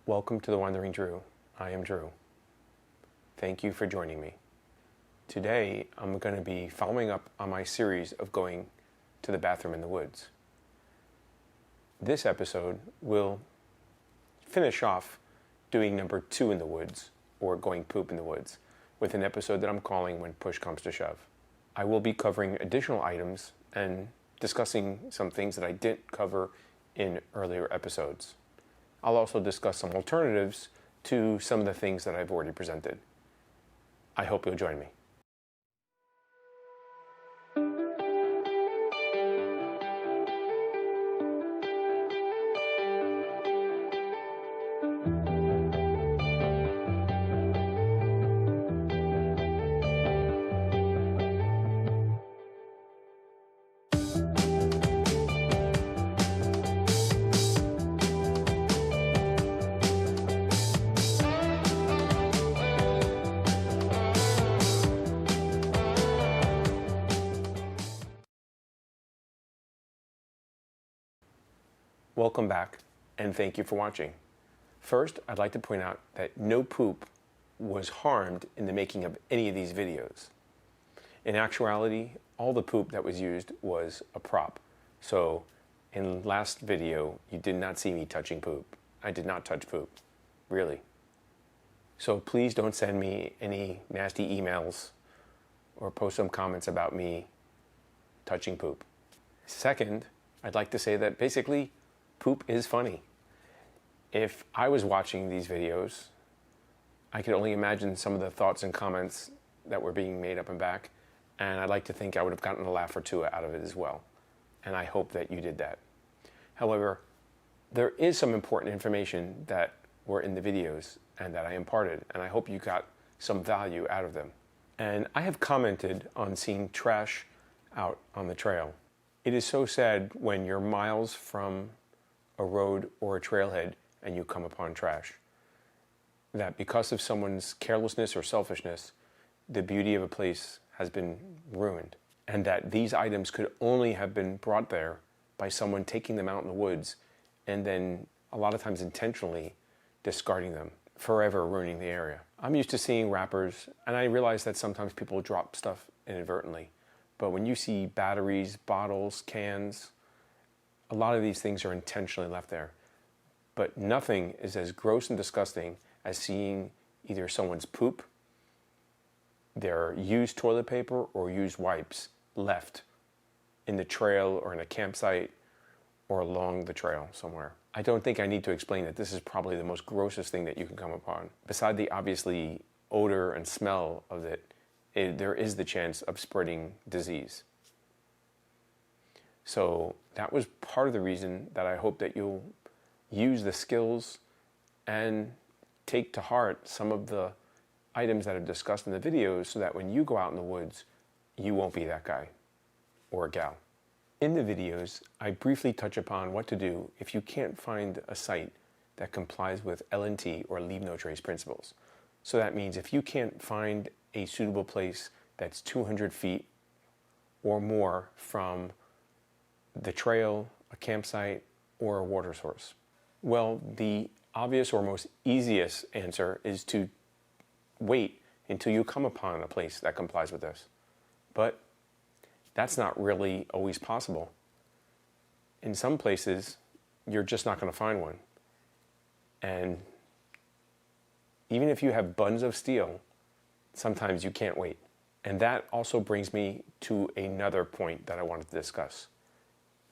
Welcome to The Wandering Drew. I am Drew. Thank you for joining me. Today, I'm going to be following up on my series of going to the bathroom in the woods. This episode will finish off doing number 2 in the woods, or going poop in the woods, with an episode that I'm calling When Push Comes to Shove. I will be covering additional items and discussing some things that I didn't cover in earlier episodes. I'll also discuss some alternatives to some of the things that I've already presented. I hope you'll join me. Welcome back, and thank you for watching. First, I'd like to point out that no poop was harmed in the making of any of these videos. In actuality, all the poop that was used was a prop. So, in last video, you did not see me touching poop. I did not touch poop, really. So please don't send me any nasty emails or post some comments about me touching poop. Second, I'd like to say that basically, poop is funny. If I was watching these videos, I could only imagine some of the thoughts and comments that were being made up and back, and I'd like to think I would have gotten a laugh or two out of it as well. And I hope that you did that. However, there is some important information that were in the videos and that I imparted, and I hope you got some value out of them. And I have commented on seeing trash out on the trail. It is so sad when you're miles from a road or a trailhead and you come upon trash, that because of someone's carelessness or selfishness, the beauty of a place has been ruined, and that these items could only have been brought there by someone taking them out in the woods and then a lot of times intentionally discarding them, forever ruining the area. I'm used to seeing wrappers, and I realize that sometimes people drop stuff inadvertently, but when you see batteries, bottles, cans, a lot of these things are intentionally left there. But nothing is as gross and disgusting as seeing either someone's poop, their used toilet paper, or used wipes left in the trail or in a campsite or along the trail somewhere. I don't think I need to explain that this is probably the most grossest thing that you can come upon. Beside the obviously odor and smell of it, there is the chance of spreading disease. So that was part of the reason that I hope that you'll use the skills and take to heart some of the items that I've discussed in the videos so that when you go out in the woods, you won't be that guy or gal. In the videos, I briefly touch upon what to do if you can't find a site that complies with L&T or Leave No Trace principles. So that means if you can't find a suitable place that's 200 feet or more from the trail, a campsite, or a water source? Well, the obvious or most easiest answer is to wait until you come upon a place that complies with this. But that's not really always possible. In some places, you're just not going to find one. And even if you have buns of steel, sometimes you can't wait. And that also brings me to another point that I wanted to discuss.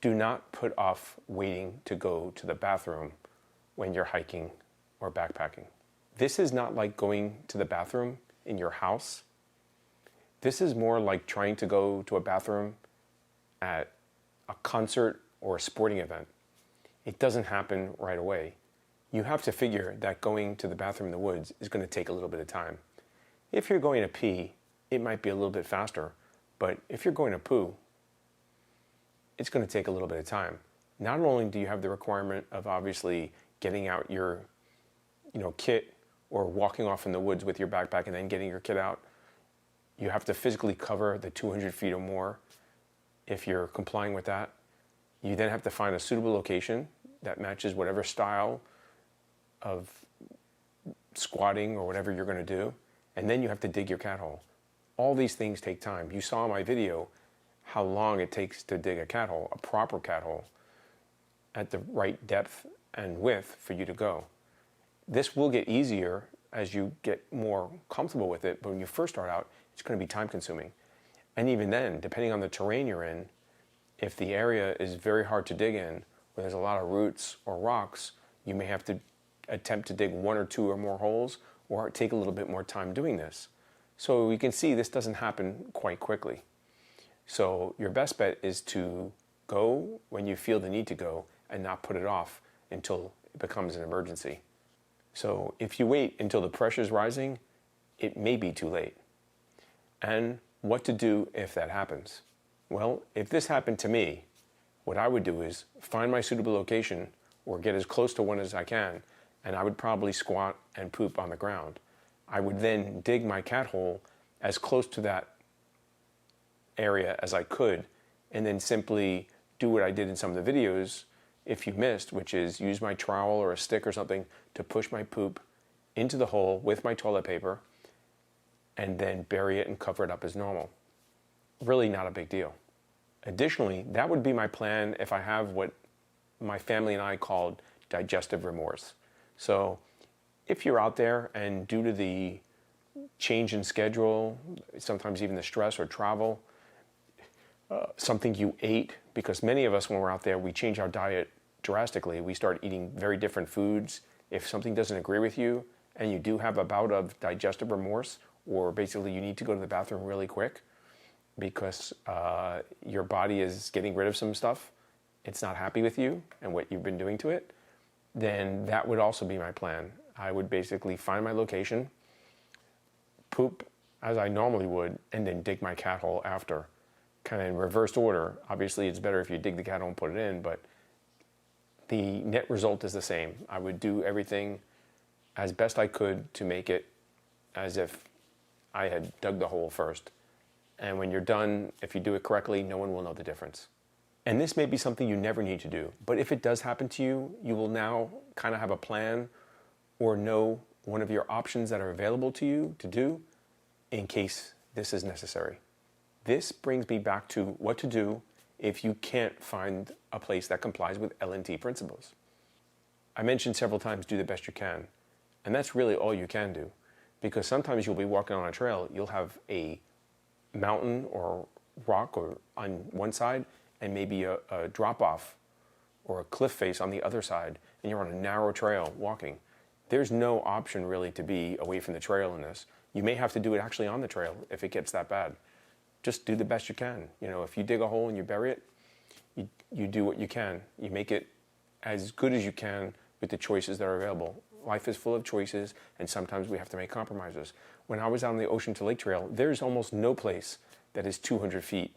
Do not put off waiting to go to the bathroom when you're hiking or backpacking. This is not like going to the bathroom in your house. This is more like trying to go to a bathroom at a concert or a sporting event. It doesn't happen right away. You have to figure that going to the bathroom in the woods is going to take a little bit of time. If you're going to pee, it might be a little bit faster, but if you're going to poo, it's going to take a little bit of time. Not only do you have the requirement of obviously getting out your, kit or walking off in the woods with your backpack and then getting your kit out, you have to physically cover the 200 feet or more if you're complying with that. You then have to find a suitable location that matches whatever style of squatting or whatever you're going to do, and then you have to dig your cat hole. All these things take time. You saw in my video how long it takes to dig a cat hole, a proper cat hole, at the right depth and width for you to go. This will get easier as you get more comfortable with it, but when you first start out, it's going to be time consuming. And even then, depending on the terrain you're in, if the area is very hard to dig in, where there's a lot of roots or rocks, you may have to attempt to dig 1 or 2 or more holes, or take a little bit more time doing this. So you can see this doesn't happen quite quickly. So your best bet is to go when you feel the need to go and not put it off until it becomes an emergency. So if you wait until the pressure is rising, it may be too late. And what to do if that happens? Well, if this happened to me, what I would do is find my suitable location or get as close to one as I can, and I would probably squat and poop on the ground. I would then dig my cat hole as close to that area as I could, and then simply do what I did in some of the videos if you missed, which is use my trowel or a stick or something to push my poop into the hole with my toilet paper and then bury it and cover it up as normal. Really not a big deal. Additionally, that would be my plan if I have what my family and I called digestive remorse. So if you're out there and due to the change in schedule, sometimes even the stress or travel, something you ate, because many of us when we're out there, we change our diet drastically. We start eating very different foods. If something doesn't agree with you and you do have a bout of digestive remorse, or basically you need to go to the bathroom really quick because your body is getting rid of some stuff, it's not happy with you and what you've been doing to it, then that would also be my plan. I would basically find my location, poop as I normally would, and then dig my cat hole after, kind of in reversed order. Obviously, it's better if you dig the cat hole and put it in, but the net result is the same. I would do everything as best I could to make it as if I had dug the hole first. And when you're done, if you do it correctly, no one will know the difference. And this may be something you never need to do, but if it does happen to you, you will now kind of have a plan or know one of your options that are available to you to do in case this is necessary. This brings me back to what to do if you can't find a place that complies with L&T principles. I mentioned several times, do the best you can. And that's really all you can do, because sometimes you'll be walking on a trail, you'll have a mountain or rock or on one side and maybe a drop off or a cliff face on the other side, and you're on a narrow trail walking. There's no option really to be away from the trail in this. You may have to do it actually on the trail if it gets that bad. Just do the best you can. You know, if you dig a hole and you bury it, you do what you can. You make it as good as you can with the choices that are available. Life is full of choices, and sometimes we have to make compromises. When I was on the Ocean to Lake Trail, there's almost no place that is 200 feet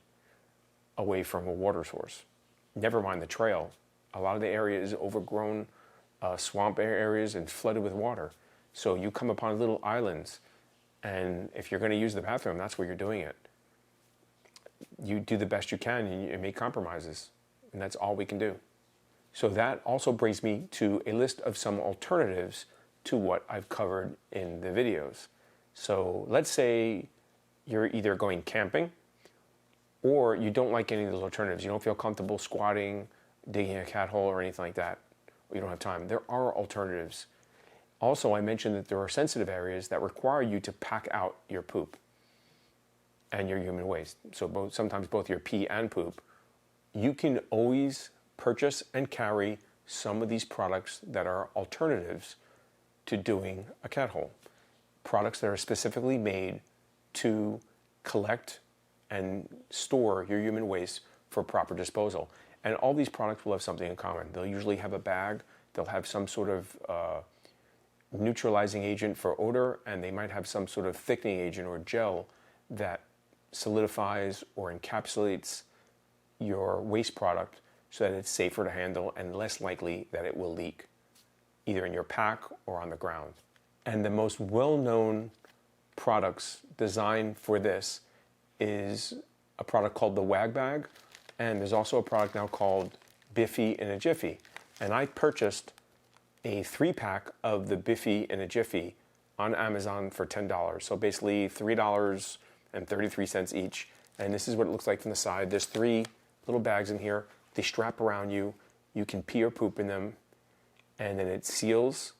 away from a water source. Never mind the trail. A lot of the area is overgrown swamp areas and flooded with water. So you come upon little islands, and if you're going to use the bathroom, that's where you're doing it. You do the best you can and you make compromises, and that's all we can do. So that also brings me to a list of some alternatives to what I've covered in the videos. So let's say you're either going camping or you don't like any of those alternatives. You don't feel comfortable squatting, digging a cat hole or anything like that, or you don't have time. There are alternatives. Also, I mentioned that there are sensitive areas that require you to pack out your poop and your human waste. So sometimes both your pee and poop. You can always purchase and carry some of these products that are alternatives to doing a cat hole. Products that are specifically made to collect and store your human waste for proper disposal. And all these products will have something in common. They'll usually have a bag, they'll have some sort of neutralizing agent for odor, and they might have some sort of thickening agent or gel that solidifies or encapsulates your waste product so that it's safer to handle and less likely that it will leak, either in your pack or on the ground. And the most well-known products designed for this is a product called the Wag Bag, and there's also a product now called Biffy in a Jiffy. And I purchased a 3-pack of the Biffy in a Jiffy on Amazon for $10. So basically $3.33 each. And this is what it looks like from the side. There's 3 little bags in here. They strap around you. You can pee or poop in them. And then it seals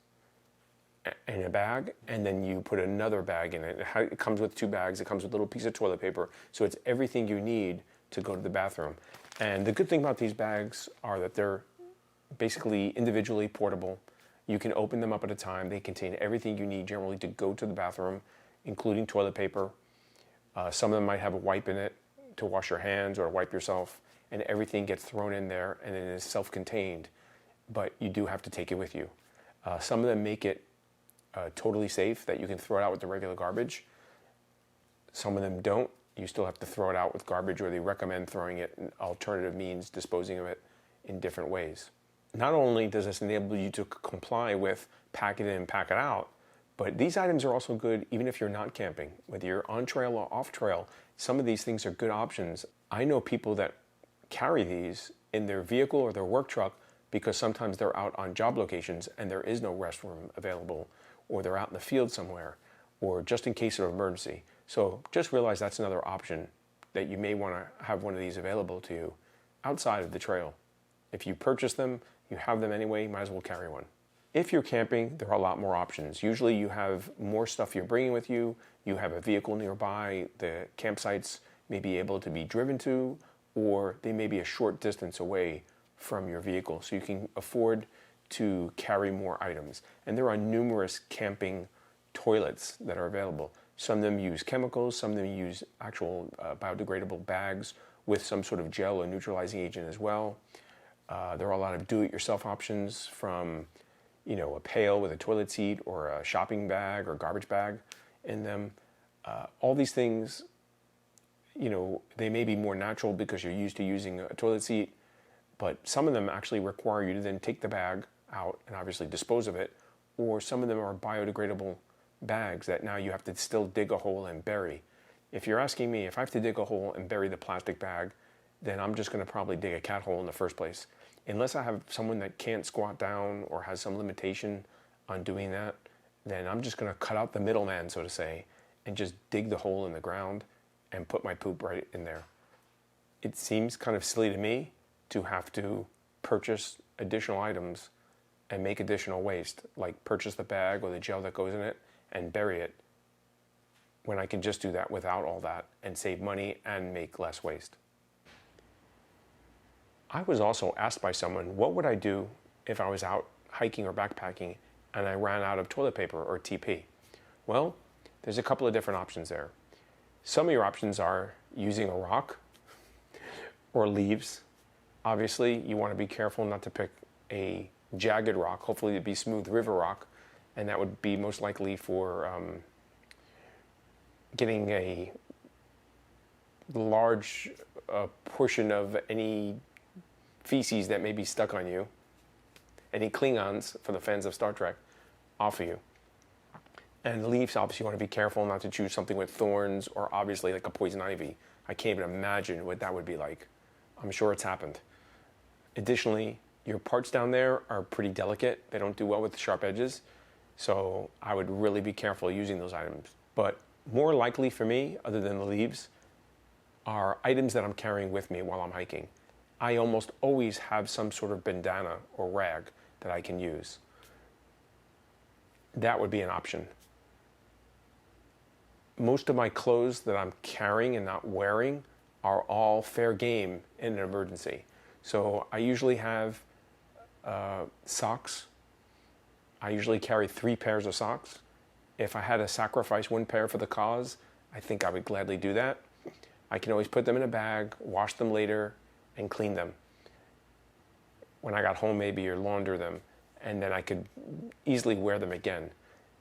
in a bag, and then you put another bag in it. It comes with 2 bags. It comes with a little piece of toilet paper. So it's everything you need to go to the bathroom. And the good thing about these bags are that they're basically individually portable. You can open them up at a time. They contain everything you need generally to go to the bathroom, including toilet paper. Some of them might have a wipe in it to wash your hands or wipe yourself, and everything gets thrown in there, and it is self-contained, but you do have to take it with you. Some of them make it totally safe that you can throw it out with the regular garbage. Some of them don't. You still have to throw it out with garbage, or they recommend throwing it in alternative means, disposing of it in different ways. Not only does this enable you to comply with pack it in, pack it out, but these items are also good even if you're not camping. Whether you're on trail or off trail, some of these things are good options. I know people that carry these in their vehicle or their work truck because sometimes they're out on job locations and there is no restroom available, or they're out in the field somewhere, or just in case of emergency. So just realize that's another option, that you may want to have one of these available to you outside of the trail. If you purchase them, you have them anyway, you might as well carry one. If you're camping, there are a lot more options. Usually you have more stuff you're bringing with you, you have a vehicle nearby, the campsites may be able to be driven to, or they may be a short distance away from your vehicle, so you can afford to carry more items. And there are numerous camping toilets that are available. Some of them use chemicals, some of them use actual biodegradable bags with some sort of gel or neutralizing agent as well. There are a lot of do-it-yourself options, from a pail with a toilet seat or a shopping bag or garbage bag in them. All these things, they may be more natural because you're used to using a toilet seat, but some of them actually require you to then take the bag out and obviously dispose of it, or some of them are biodegradable bags that now you have to still dig a hole and bury. If you're asking me, if I have to dig a hole and bury the plastic bag, then I'm just going to probably dig a cat hole in the first place. Unless I have someone that can't squat down or has some limitation on doing that, then I'm just going to cut out the middleman, so to say, and just dig the hole in the ground and put my poop right in there. It seems kind of silly to me to have to purchase additional items and make additional waste, like purchase the bag or the gel that goes in it and bury it, when I can just do that without all that and save money and make less waste. I was also asked by someone, what would I do if I was out hiking or backpacking and I ran out of toilet paper or TP? Well, there's a couple of different options there. Some of your options are using a rock or leaves. Obviously, you want to be careful not to pick a jagged rock. Hopefully it'd be smooth river rock, and that would be most likely for getting a large portion of any feces that may be stuck on you, any Klingons, for the fans of Star Trek, off of you. And the leaves, obviously, you want to be careful not to choose something with thorns or obviously like a poison ivy. I can't even imagine what that would be like. I'm sure it's happened. Additionally, your parts down there are pretty delicate. They don't do well with the sharp edges. So I would really be careful using those items. But more likely for me, other than the leaves, are items that I'm carrying with me while I'm hiking. I almost always have some sort of bandana or rag that I can use. That would be an option. Most of my clothes that I'm carrying and not wearing are all fair game in an emergency. So I usually have socks. I usually carry 3 pairs of socks. If I had to sacrifice 1 pair for the cause, I think I would gladly do that. I can always put them in a bag, wash them later, and clean them. When I got home, maybe, or launder them, and then I could easily wear them again.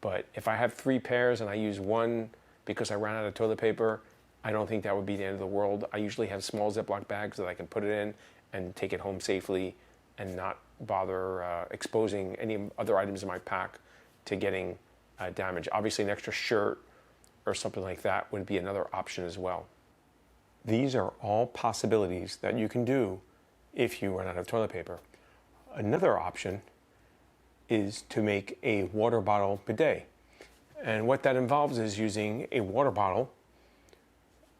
But if I have 3 pairs and I use 1 because I ran out of toilet paper, I don't think that would be the end of the world. I usually have small Ziploc bags that I can put it in and take it home safely and not bother exposing any other items in my pack to getting damage. Obviously, an extra shirt or something like that would be another option as well. These are all possibilities that you can do if you run out of toilet paper. Another option is to make a water bottle bidet. And what that involves is using a water bottle,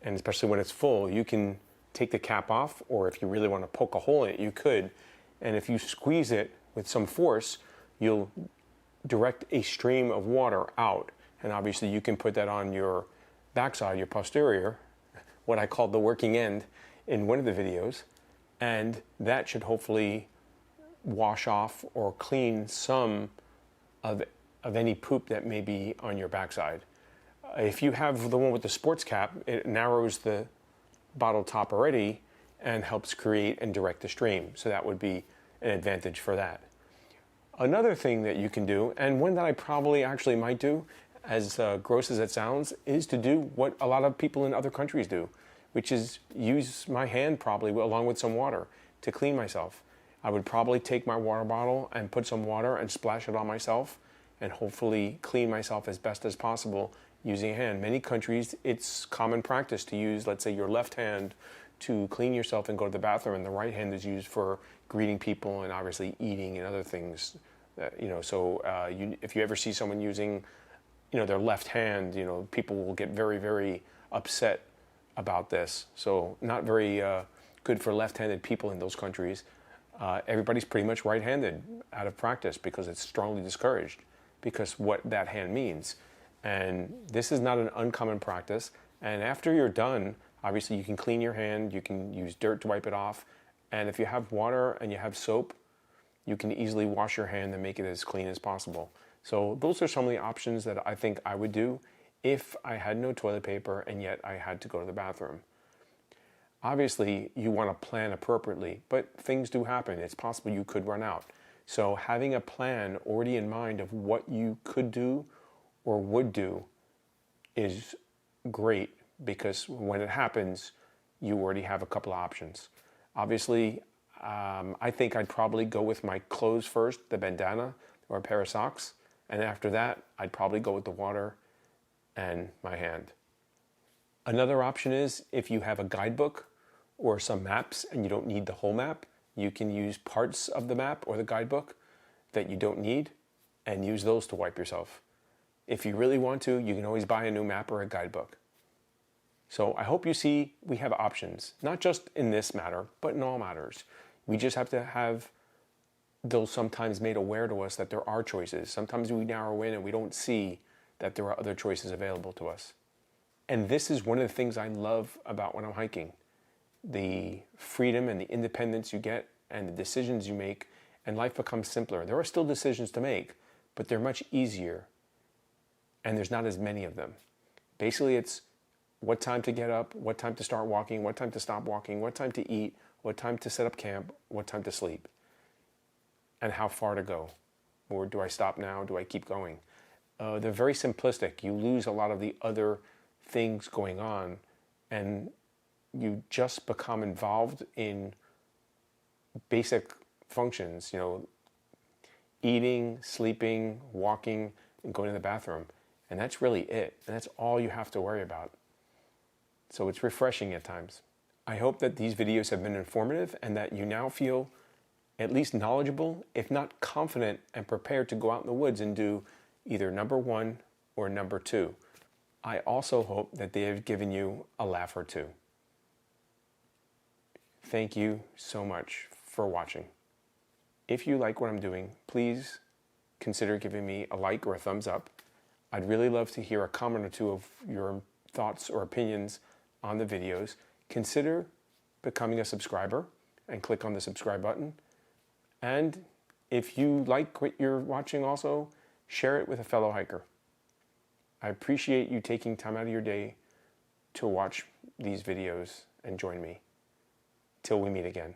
and especially when it's full, you can take the cap off, or if you really want to poke a hole in it, you could. And if you squeeze it with some force, you'll direct a stream of water out. And obviously you can put that on your backside, your posterior, what I called the working end in one of the videos. And that should hopefully wash off or clean some of any poop that may be on your backside. If you have the one with the sports cap, it narrows the bottle top already and helps create and direct the stream. So that would be an advantage for that. Another thing that you can do, and one that I probably actually might do, as gross as it sounds, is to do what a lot of people in other countries do, which is use my hand probably along with some water to clean myself. I would probably take my water bottle and put some water and splash it on myself and hopefully clean myself as best as possible using a hand. Many countries, it's common practice to use, let's say, your left hand to clean yourself and go to the bathroom, and the right hand is used for greeting people and obviously eating and other things. If you ever see someone using, their left hand, people will get very, very upset about this. So not very good for left-handed people in those countries. Everybody's pretty much right-handed out of practice because it's strongly discouraged because what that hand means. And this is not an uncommon practice. And after you're done, obviously you can clean your hand, you can use dirt to wipe it off. And if you have water and you have soap, you can easily wash your hand and make it as clean as possible. So those are some of the options that I think I would do if I had no toilet paper and yet I had to go to the bathroom. Obviously, you want to plan appropriately, but things do happen. It's possible you could run out. So having a plan already in mind of what you could do or would do is great, because when it happens, you already have a couple of options. Obviously, I think I'd probably go with my clothes first, the bandana or a pair of socks, and after that, I'd probably go with the water and my hand. Another option is if you have a guidebook or some maps and you don't need the whole map, you can use parts of the map or the guidebook that you don't need and use those to wipe yourself. If you really want to, you can always buy a new map or a guidebook. So I hope you see we have options, not just in this matter, but in all matters. We just have to have those sometimes made aware to us that there are choices. Sometimes we narrow in and we don't see that there are other choices available to us. And this is one of the things I love about when I'm hiking. The freedom and the independence you get and the decisions you make, and life becomes simpler. There are still decisions to make, but they're much easier. And there's not as many of them. Basically, it's what time to get up, what time to start walking, what time to stop walking, what time to eat, what time to set up camp, what time to sleep, and how far to go. Or do I stop now? Do I keep going? They're very simplistic. You lose a lot of the other things going on, and you just become involved in basic functions, eating, sleeping, walking, and going to the bathroom. And that's really it. And that's all you have to worry about. So it's refreshing at times. I hope that these videos have been informative and that you now feel at least knowledgeable, if not confident and prepared to go out in the woods and do either number 1 or number 2. I also hope that they have given you a laugh or two. Thank you so much for watching. If you like what I'm doing, please consider giving me a like or a thumbs up. I'd really love to hear a comment or two of your thoughts or opinions on the videos. Consider becoming a subscriber and click on the subscribe button. And if you like what you're watching also, share it with a fellow hiker. I appreciate you taking time out of your day to watch these videos and join me. Till we meet again.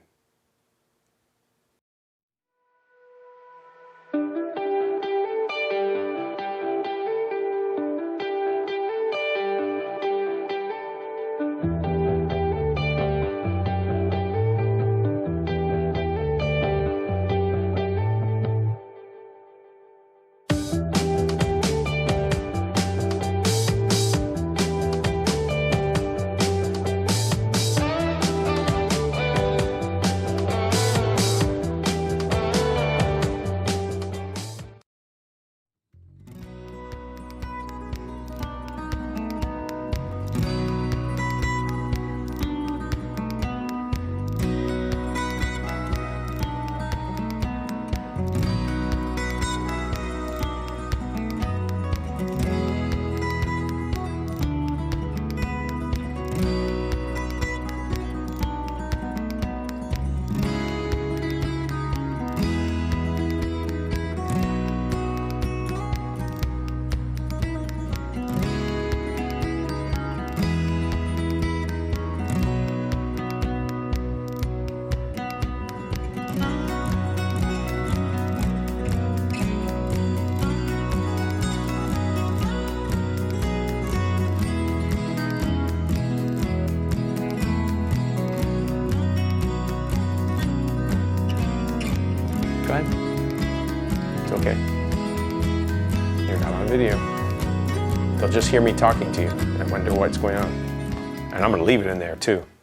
got on video. They'll just hear me talking to you and wonder what's going on. And I'm going to leave it in there too.